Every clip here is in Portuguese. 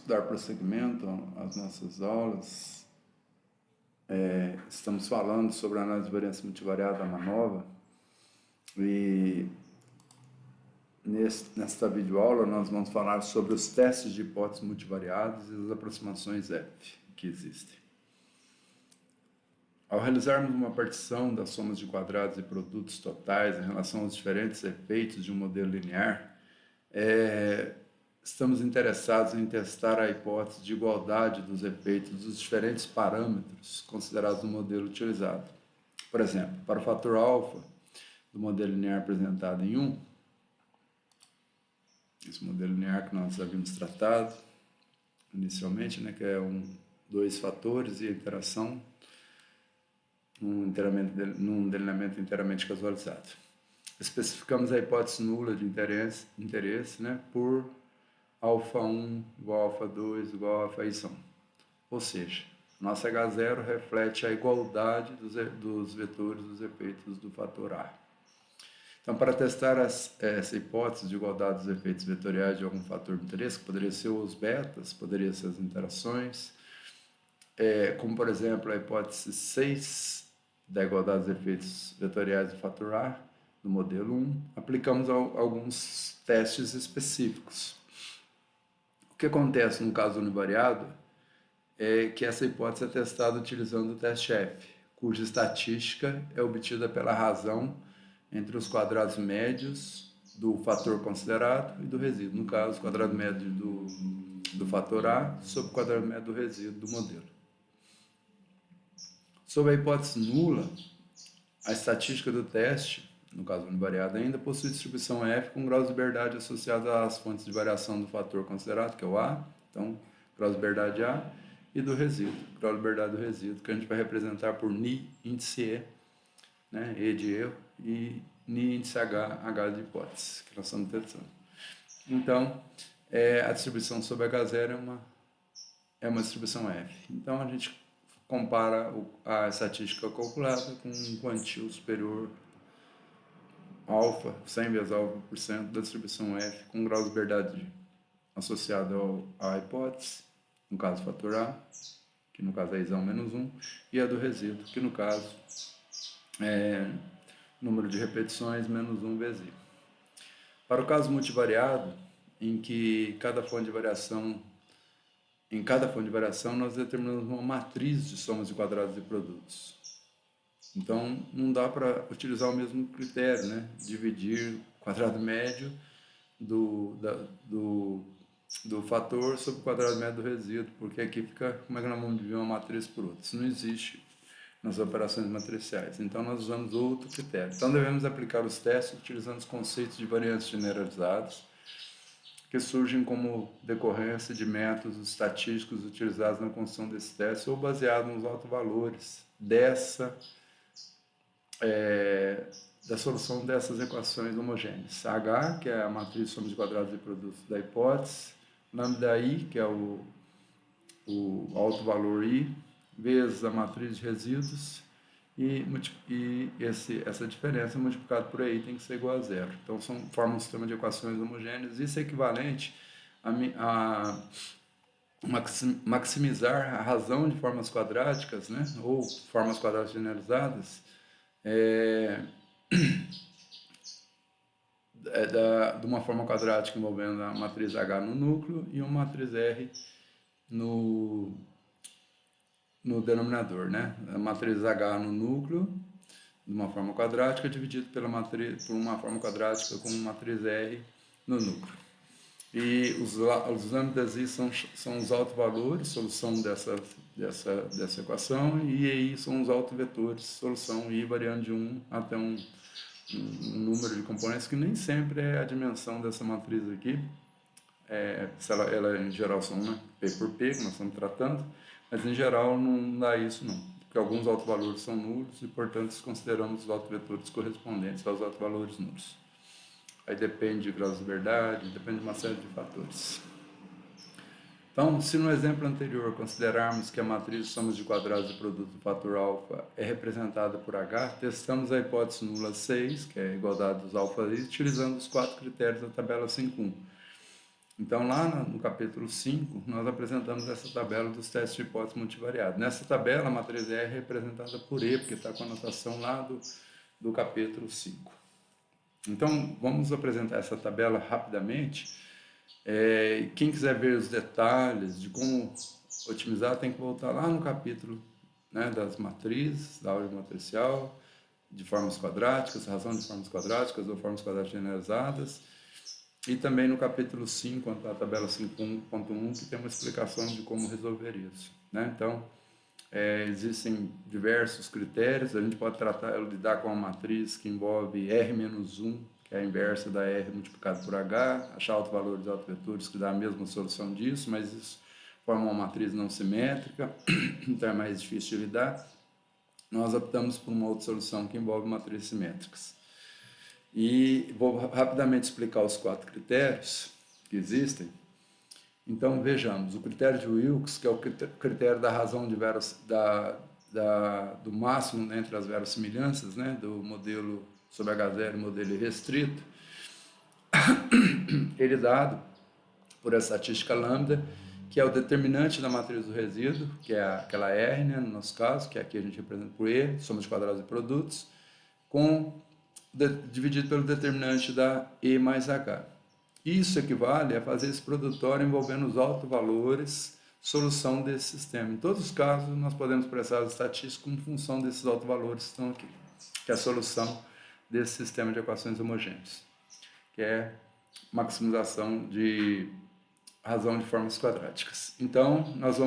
dar prosseguimento às nossas aulas, estamos falando sobre a análise de variância multivariada da MANOVA e nesta videoaula nós vamos falar sobre os testes de hipóteses multivariadas e as aproximações F que existem. Ao realizarmos uma partição das somas de quadrados e produtos totais em relação aos diferentes efeitos de um modelo linear, estamos interessados em testar a hipótese de igualdade dos efeitos dos diferentes parâmetros considerados no modelo utilizado. Por exemplo, para o fator alfa do modelo linear apresentado em 1, esse modelo linear que nós havíamos tratado inicialmente, que é dois fatores e a interação num delineamento inteiramente casualizado. Especificamos a hipótese nula de interesse por alfa 1 igual a alfa 2 igual a alfa y. Ou seja, nosso H0 reflete a igualdade dos vetores dos efeitos do fator A. Então, para testar essa hipótese de igualdade dos efeitos vetoriais de algum fator de interesse, que poderia ser os betas, poderia ser as interações, como, por exemplo, a hipótese 6 da igualdade dos efeitos vetoriais do fator A, no modelo 1, aplicamos alguns testes específicos. O que acontece no caso univariado é que essa hipótese é testada utilizando o teste F, cuja estatística é obtida pela razão entre os quadrados médios do fator considerado e do resíduo. No caso, o quadrado médio do fator A sobre o quadrado médio do resíduo do modelo. Sobre a hipótese nula, a estatística do teste, no caso univariado ainda, possui distribuição F com grau de liberdade associado às fontes de variação do fator considerado, que é o A, então, grau de liberdade A, e do resíduo, grau de liberdade do resíduo, que a gente vai representar por Ni índice E, E de erro, e Ni índice H de hipótese, que nós estamos testando. Então, a distribuição sobre H0 é uma distribuição F. Então, a gente compara a estatística calculada com um quantio superior alfa, 100 vezes alfa por cento da distribuição F, com grau de liberdade associado à hipótese, no caso fator A, que no caso é isão menos 1, e a do resíduo, que no caso é número de repetições menos 1 vezes I. Para o caso multivariado, em cada fonte de variação nós determinamos uma matriz de somas de quadrados e produtos. Então, não dá para utilizar o mesmo critério, dividir o quadrado médio do fator sobre o quadrado médio do resíduo, porque aqui fica, como é que nós vamos dividir uma matriz por outra? Isso não existe nas operações matriciais. Então, nós usamos outro critério. Então, devemos aplicar os testes utilizando os conceitos de variância generalizados, que surgem como decorrência de métodos estatísticos utilizados na construção desses testes ou baseados nos autovalores da solução dessas equações homogêneas. H, que é a matriz de soma de quadrados e produtos da hipótese, lambda I, que é o autovalor I, vezes a matriz de resíduos, e essa diferença multiplicada por I tem que ser igual a zero. Então, forma um sistema de equações homogêneas. Isso é equivalente a maximizar a razão de formas quadráticas, ou formas quadráticas generalizadas, de uma forma quadrática envolvendo a matriz H no núcleo e uma matriz R no denominador, A matriz H no núcleo, de uma forma quadrática, dividido por uma forma quadrática com uma matriz R no núcleo. E os lambdas I são os autovalores, solução dessa equação, e I são os autovetores, solução I variando de 1 até um número de componentes que nem sempre é a dimensão dessa matriz aqui. Ela em geral são P por P, que nós estamos tratando, mas em geral não dá isso não, porque alguns autovalores são nulos e, portanto, consideramos os autovetores correspondentes aos autovalores nulos. Aí depende de grau de liberdade, depende de uma série de fatores. Então, se no exemplo anterior considerarmos que a matriz de somas de quadrados de produto do fator alfa é representada por H, testamos a hipótese nula 6, que é a igualdade dos alfa-i, utilizando os 4 critérios da tabela 5.1. Então, lá no capítulo 5, nós apresentamos essa tabela dos testes de hipótese multivariada. Nessa tabela, a matriz R é representada por E, porque está com a anotação lá do capítulo 5. Então, vamos apresentar essa tabela rapidamente. Quem quiser ver os detalhes de como otimizar, tem que voltar lá no capítulo, né, das matrizes, da álgebra matricial, de formas quadráticas, razão de formas quadráticas ou formas quadráticas generalizadas, e também no capítulo 5, a tabela 5.1, que tem uma explicação de como resolver isso, né? Então, existem diversos critérios, a gente pode lidar com uma matriz que envolve R-1, que é a inversa da R multiplicado por H, achar autovalores de autovetores que dá a mesma solução disso, mas isso forma uma matriz não simétrica, então é mais difícil de lidar. Nós optamos por uma outra solução que envolve matrizes simétricas. E vou rapidamente explicar os 4 critérios que existem. Então, vejamos, o critério de Wilks, que é o critério da razão de do máximo entre as verossimilhanças, né, do modelo sobre H0 e modelo restrito, ele é dado por essa estatística lambda, que é o determinante da matriz do resíduo, que é aquela R, né, no nosso caso, que aqui a gente representa por E, soma de quadrados de produtos, dividido pelo determinante da E mais H. Isso equivale a fazer esse produtório envolvendo os autovalores, solução desse sistema. Em todos os casos, nós podemos expressar as estatísticas como função desses autovalores que estão aqui, que é a solução desse sistema de equações homogêneas, que é maximização de razão de formas quadráticas. Então, nós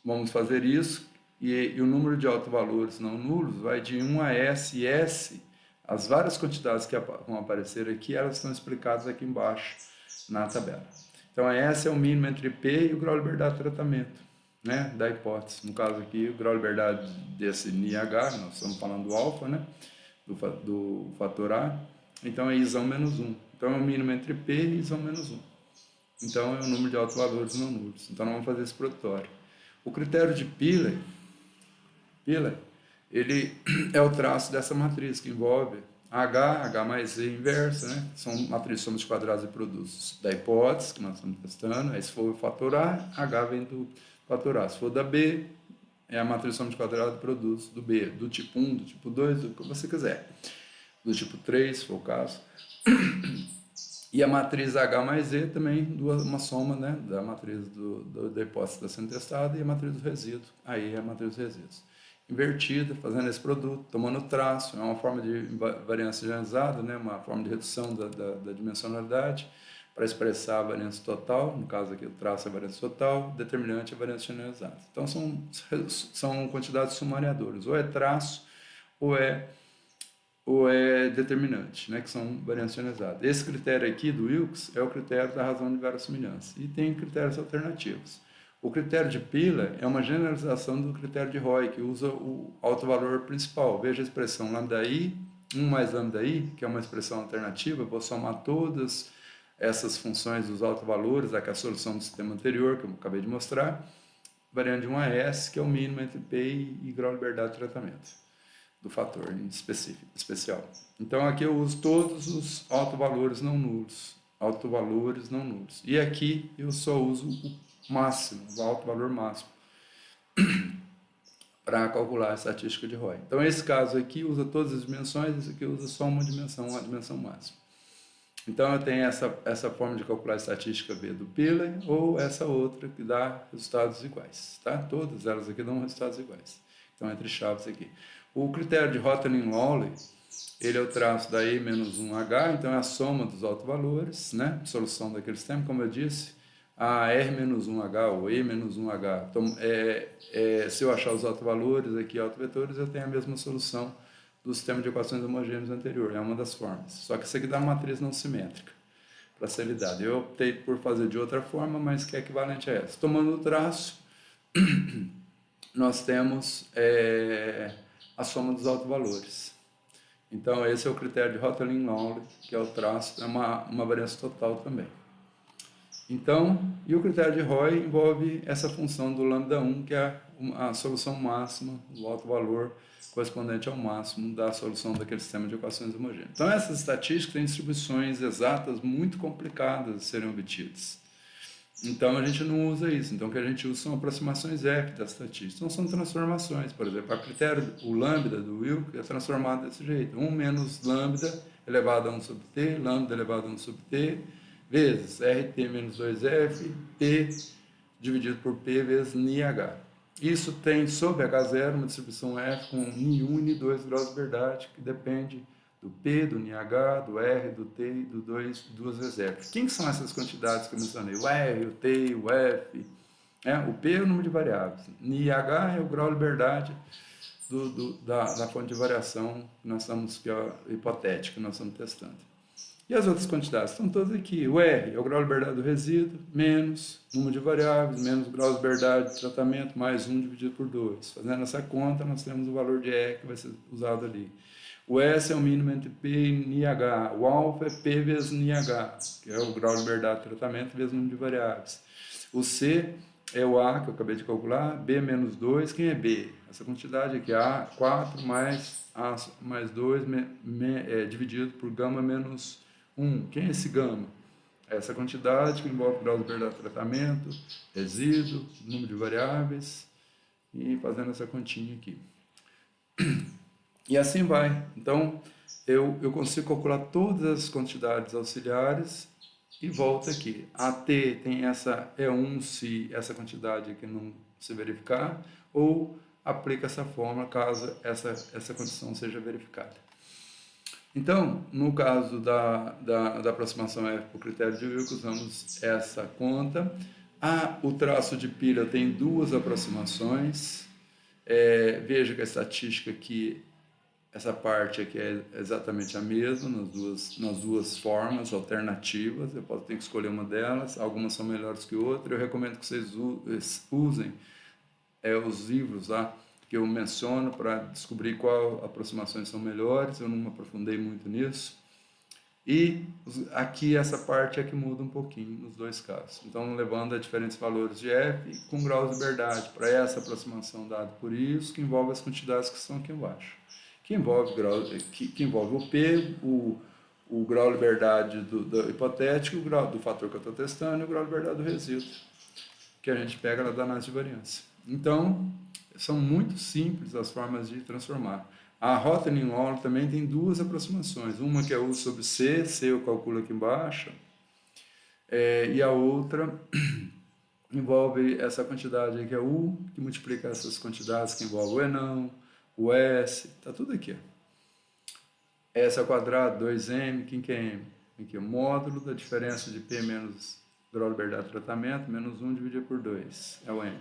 vamos fazer isso, e o número de autovalores não nulos vai de 1 a S, e S, as várias quantidades que vão aparecer aqui, elas estão explicadas aqui embaixo na tabela. Então, S é o mínimo entre P e o grau de liberdade de tratamento, né, da hipótese. No caso aqui, o grau de liberdade desse NiH, nós estamos falando do alfa, né, do fator A, então é Isão menos 1. Então, é o mínimo entre P e Isão menos 1. Então, é o número de autovalores não nulos. Então, nós vamos fazer esse produtório. O critério de Pillay, ele é o traço dessa matriz, que envolve H mais Z inversa, né? São matrizes somas de quadrados e produtos da hipótese, que nós estamos testando. Aí, se for o fator A, H vem do fator A. Se for da B, é a matriz somas de quadrados e produtos do B, do tipo 1, do tipo 2, do que você quiser. Do tipo 3, se for o caso. E a matriz H mais Z também, uma soma, né, da matriz da hipótese que está sendo testada, e a matriz do resíduo, aí é a matriz dos resíduos. Invertida, fazendo esse produto, tomando traço, é uma forma de variância generalizada, né, uma forma de redução da dimensionalidade, para expressar a variância total, no caso aqui o traço é a variância total, determinante é a variância generalizada. Então são quantidades sumariadoras, ou é traço, ou é determinante, né, que são variâncias generalizadas. Esse critério aqui do Wilks é o critério da razão de verossimilhança, e tem critérios alternativos. O critério de Pillay é uma generalização do critério de Roy, que usa o autovalor principal. Veja a expressão lambda-i, 1 mais lambda-i, que é uma expressão alternativa. Vou somar todas essas funções dos autovalores, aqui é a solução do sistema anterior, que eu acabei de mostrar, variando de 1 a S, que é o mínimo entre P e grau de liberdade de tratamento do fator em especial. Então, aqui eu uso todos os autovalores não nulos. E aqui eu só uso o máximo, o autovalor máximo, para calcular a estatística de Roy. Então, esse caso aqui usa todas as dimensões, esse aqui usa só uma dimensão máxima. Então, eu tenho essa forma de calcular a estatística V do Pillay, ou essa outra que dá resultados iguais. Tá? Todas elas aqui dão resultados iguais. Então, entre chaves aqui. O critério de Hotelling-Lawley, ele é o traço da E menos 1H, então é a soma dos autovalores, né? Solução daquele sistema, como eu disse, a R menos 1H ou E menos 1H. Então, se eu achar os autovalores aqui, autovetores, eu tenho a mesma solução do sistema de equações homogêneas anterior, é uma das formas. Só que isso aqui dá uma matriz não simétrica para ser lidada. Eu optei por fazer de outra forma, mas que é equivalente a essa. Tomando o traço, nós temos a soma dos autovalores. Então, esse é o critério de Hotelling-Lawley, que é o traço, é uma variância total também. Então, e o critério de Roy envolve essa função do lambda 1, que é a solução máxima, o alto valor correspondente ao máximo da solução daquele sistema de equações homogêneas. Então, essas estatísticas têm distribuições exatas muito complicadas de serem obtidas. Então, a gente não usa isso. Então, o que a gente usa são aproximações F das estatísticas. Então, são transformações. Por exemplo, a critério, o lambda do Wilk é transformado desse jeito. 1 menos lambda elevado a 1 sobre t, lambda elevado a 1 sobre t, vezes RT menos 2F, P dividido por P vezes NiH. Isso tem sobre H0 uma distribuição F com Ni1 e Ni2 graus de liberdade, que depende do P, do NiH, do R, do T e do 2, duas reservas. Quem são essas quantidades que eu mencionei? O R, o T, o F. O P é o número de variáveis. NiH é o grau de liberdade da fonte de variação que nós estamos, que é hipotética, que nós estamos testando. E as outras quantidades estão todas aqui. O R é o grau de liberdade do resíduo, menos número de variáveis, menos o grau de liberdade de tratamento, mais 1 dividido por 2. Fazendo essa conta, nós temos o valor de E que vai ser usado ali. O S é o mínimo entre P e NiH. O alfa é P vezes NiH, que é o grau de liberdade de tratamento vezes o número de variáveis. O C é o A, que eu acabei de calcular, B menos 2. Quem é B? Essa quantidade aqui, A, 4 mais A mais 2 dividido por gama menos 1. Quem é esse gama? Essa quantidade que envolve o grau de liberdade de tratamento, resíduo, número de variáveis, e fazendo essa continha aqui. E assim vai. Então, eu consigo calcular todas as quantidades auxiliares e volto aqui. A T tem essa E1 se essa quantidade aqui não se verificar, ou aplica essa fórmula caso essa condição seja verificada. Então, no caso da aproximação F por critério de Wilk, usamos essa conta. O traço de pilha tem duas aproximações. Veja que a estatística aqui, essa parte aqui é exatamente a mesma nas duas formas alternativas. Eu posso ter que escolher uma delas, algumas são melhores que outras. Eu recomendo que vocês usem os livros lá que eu menciono para descobrir qual aproximações são melhores. Eu não me aprofundei muito nisso. E aqui essa parte é que muda um pouquinho nos dois casos. Então, levando a diferentes valores de F com graus de liberdade para essa aproximação dada por isso, que envolve as quantidades que estão aqui embaixo. Que envolve o P, o grau de liberdade do hipotético, o grau do fator que eu estou testando e o grau de liberdade do resíduo, que a gente pega lá da análise de variância. Então, são muito simples as formas de transformar. A Rothenning-Wall também tem duas aproximações. Uma que é U sobre C, C eu calculo aqui embaixo, e a outra envolve essa quantidade aí que é U, que multiplica essas quantidades que envolvem o E não, o S, está tudo aqui. S ao quadrado, 2M, quem que é M? Aqui é o módulo da diferença de P menos grau de liberdade de tratamento, menos 1 dividido por 2, é o M.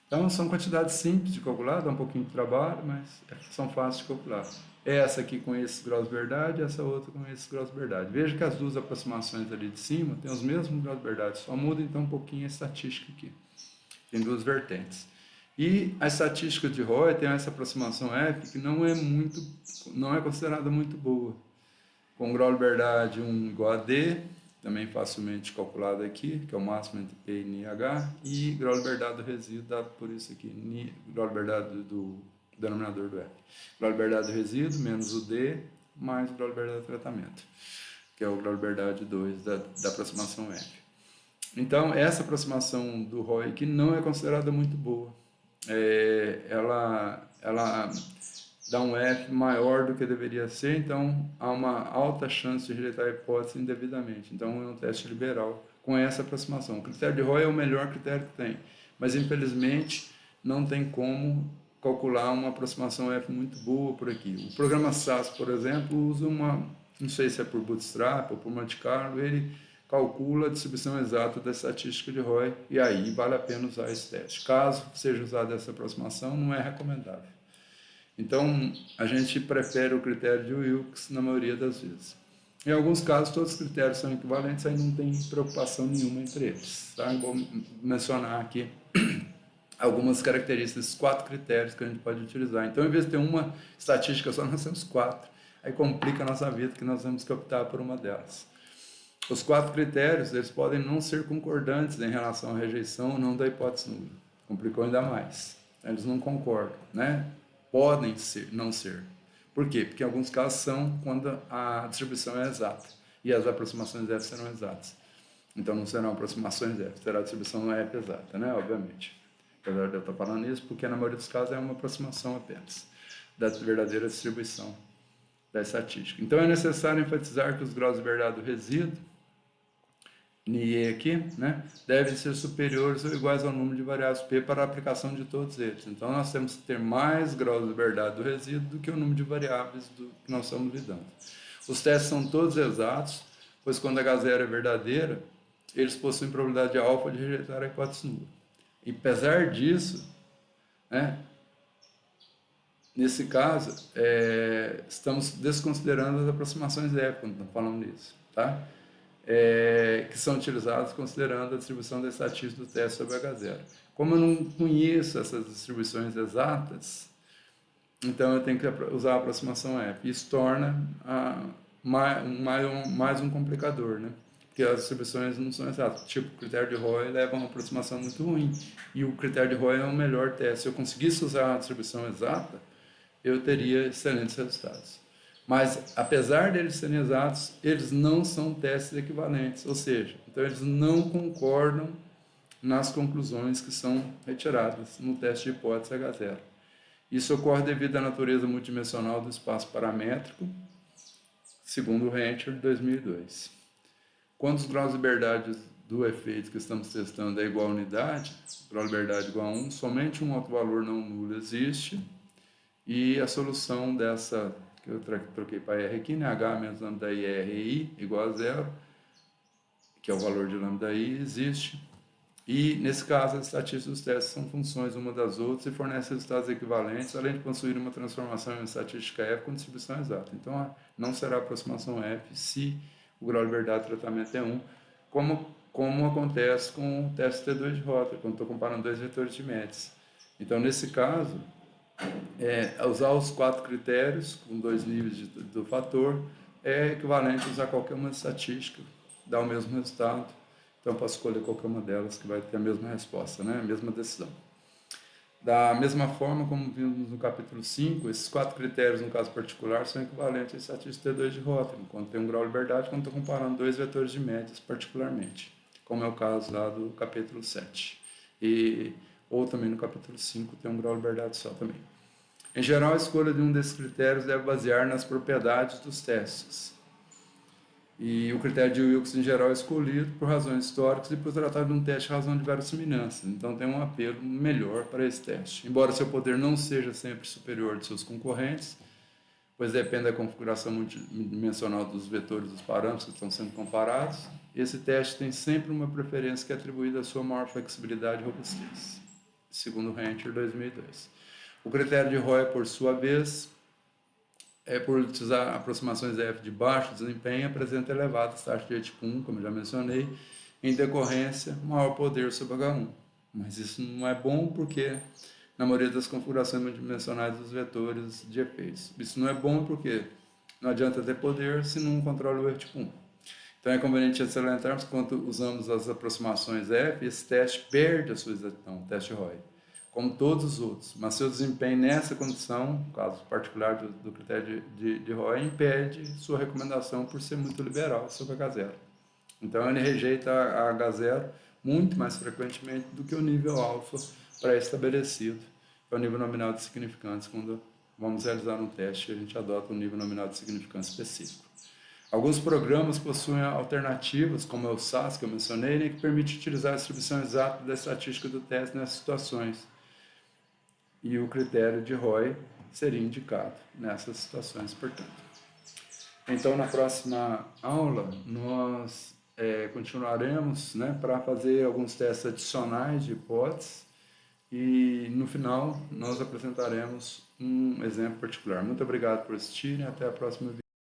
Então, são quantidades simples de calcular, dá um pouquinho de trabalho, mas são fáceis de calcular. Essa aqui com esses graus de liberdade, essa outra com esses graus de liberdade. Veja que as duas aproximações ali de cima têm os mesmos graus de liberdade, só muda então um pouquinho a estatística aqui. Tem duas vertentes. E a estatística de Roy tem essa aproximação F que não é considerada muito boa. Com grau de liberdade 1 igual a D, também facilmente calculado aqui, que é o máximo entre P e NiH, e grau de liberdade do resíduo dado por isso aqui, grau de liberdade do denominador do F. Grau de liberdade do resíduo menos o D, mais o grau de liberdade do tratamento, que é o grau de liberdade 2 da aproximação F. Então, essa aproximação do Roy aqui não é considerada muito boa. Ela dá um F maior do que deveria ser, então há uma alta chance de rejeitar a hipótese indevidamente. Então é um teste liberal com essa aproximação. O critério de Roy é o melhor critério que tem, mas infelizmente não tem como calcular uma aproximação F muito boa por aqui. O programa SAS, por exemplo, usa não sei se é por Bootstrap ou por Monte Carlo, ele calcula a distribuição exata da estatística de Roy e aí vale a pena usar esse teste. Caso seja usada essa aproximação, não é recomendável. Então, a gente prefere o critério de Wilks na maioria das vezes. Em alguns casos, todos os critérios são equivalentes, aí não tem preocupação nenhuma entre eles. Tá? Eu vou mencionar aqui algumas características, 4 critérios que a gente pode utilizar. Então, em vez de ter uma estatística só, nós temos 4. Aí complica a nossa vida, que nós temos que optar por uma delas. Os 4 critérios, eles podem não ser concordantes em relação à rejeição ou não da hipótese nula. Complicou ainda mais. Eles não concordam, né? Podem ser, não ser. Por quê? Porque em alguns casos são quando a distribuição é exata e as aproximações F serão exatas. Então não serão aproximações F, será a distribuição F exata, né? Obviamente. Apesar de eu estar falando isso, porque na maioria dos casos é uma aproximação apenas da verdadeira distribuição da estatística. Então é necessário enfatizar que os graus de verdade do resíduo, NIE aqui, né, devem ser superiores ou iguais ao número de variáveis P para a aplicação de todos eles. Então nós temos que ter mais graus de verdade do resíduo do que o número de variáveis que nós estamos lidando. Os testes são todos exatos, pois quando a H0 é verdadeira, eles possuem probabilidade alfa de rejeitar a hipótese nula. E apesar disso, né, nesse caso, estamos desconsiderando as aproximações F quando estamos falando nisso, tá? Que são utilizadas considerando a distribuição da estatística do teste sobre H0. Como eu não conheço essas distribuições exatas, então eu tenho que usar a aproximação F. Isso torna mais um complicador, né? Porque as distribuições não são exatas. Tipo, o critério de Roy leva a uma aproximação muito ruim. E o critério de Roy é o melhor teste. Se eu conseguisse usar a distribuição exata, eu teria excelentes resultados. Mas, apesar deles serem exatos, eles não são testes equivalentes, ou seja, então eles não concordam nas conclusões que são retiradas no teste de hipótese H0. Isso ocorre devido à natureza multidimensional do espaço paramétrico, segundo o Rentier, 2002. Quando os graus de liberdade do efeito que estamos testando é igual a unidade, grau de liberdade igual a 1, somente um autovalor não nulo existe, e a solução dessa, que eu troquei para R aqui, né? H menos lambda I, RI igual a 0, que é o valor de lambda I, existe. E, nesse caso, as estatísticas dos testes são funções uma das outras e fornecem resultados equivalentes, além de possuir uma transformação em estatística F com distribuição exata. Então, não será aproximação F se o grau de liberdade do tratamento é 1, como acontece com o teste T2 de Rotter, quando estou comparando dois vetores de Metz. Então, nesse caso, usar os 4 critérios, com 2 níveis do fator, é equivalente a usar qualquer uma estatística, dá o mesmo resultado. Então, eu posso escolher qualquer uma delas que vai ter a mesma resposta, né? A mesma decisão. Da mesma forma, como vimos no capítulo 5, esses 4 critérios, no caso particular, são equivalentes à estatística T2 de Rotterdam, quando tem um grau de liberdade, quando estou comparando dois vetores de médias particularmente, como é o caso lá do capítulo 7. Ou também no capítulo 5 tem um grau de liberdade só também. Em geral, a escolha de um desses critérios deve basear nas propriedades dos testes. E o critério de Wilks, em geral, é escolhido por razões históricas e por tratar de um teste de razão de verossimilhança. Então, tem um apelo melhor para esse teste. Embora seu poder não seja sempre superior de seus concorrentes, pois depende da configuração multidimensional dos vetores dos parâmetros que estão sendo comparados, esse teste tem sempre uma preferência que é atribuída à sua maior flexibilidade e robustez, segundo Rentier, 2002. O critério de Roy, por sua vez, por utilizar aproximações F de baixo desempenho, apresenta elevadas taxas de tipo 1, como eu já mencionei, em decorrência, maior poder sobre H1. Mas isso não é bom porque, na maioria das configurações multidimensionais dos vetores de efeitos, isso não é bom porque não adianta ter poder se não controla o erro tipo 1. Então é conveniente salientarmos que quando usamos as aproximações F, esse teste perde a sua exatidão, o teste Roy, como todos os outros, mas seu desempenho nessa condição, no caso particular do critério de Roy, impede sua recomendação por ser muito liberal sobre H0. Então ele rejeita a H0 muito mais frequentemente do que o nível alfa pré-estabelecido, que é o nível nominal de significância. Quando vamos realizar um teste, a gente adota um nível nominal de significância específico. Alguns programas possuem alternativas, como é o SAS, que eu mencionei, né, que permite utilizar a distribuição exata da estatística do teste nessas situações. E o critério de Roy seria indicado nessas situações, portanto. Então, na próxima aula, nós continuaremos, né, para fazer alguns testes adicionais de hipóteses e, no final, nós apresentaremos um exemplo particular. Muito obrigado por assistirem e até a próxima.